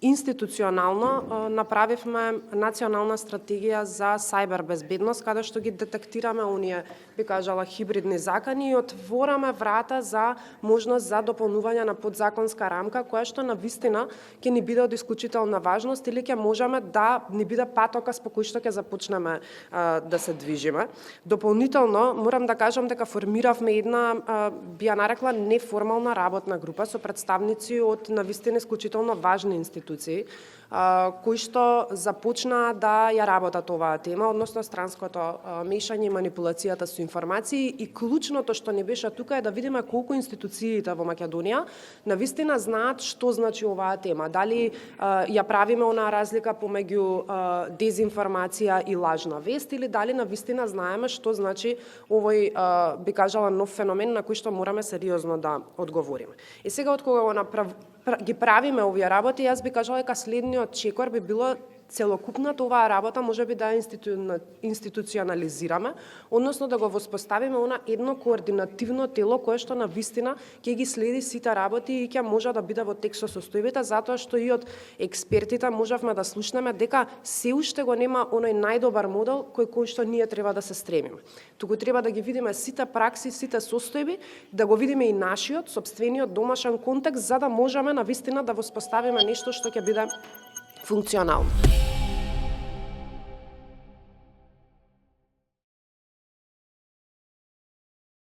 Институционално направивме национална стратегија за сајбер безбедност, каде што ги детектираме оние, би кажала, хибридни закани и отвораме врата за можност за дополнување на подзаконска рамка, која што навистина ќе ни биде од исклучителна важност или ќе можеме да ни биде патокас по кој што ќе започнеме да се движиме. Дополнително, морам да кажам дека формиравме една, би ја нарекла, неформална работна група со представници од навистина исклучително важни институции, кои што започна да ја работат оваа тема, односно странското мешање и манипулацијата со информации, и клучното што ни беше тука е да видиме колку институциите во Македонија навистина знаат што значи оваа тема. Дали ја правиме онаа разлика помеѓу дезинформација и лажна вест, или дали навистина знаеме што значи овој, би кажала, нов феномен на кој што мораме сериозно да одговориме. И сега, од кога ги правиме овие работи, јас би кажала дека следниот чекор би било целокупната оваа работа може би да институционализираме, односно да го воспоставиме едно координативно тело кое што навистина ќе ги следи сите работи и ќе може да биде во текст со состојбите, затоа што и од експертите можевме да слушнеме дека се уште го нема оној најдобар модел кој што ние треба да се стремиме. Туку треба да ги видиме сите пракси, сите состојби, да го видиме и нашиот сопствениот домашен контекст, за да можеме навистина да воспоставиме нешто што ќе биде функционално.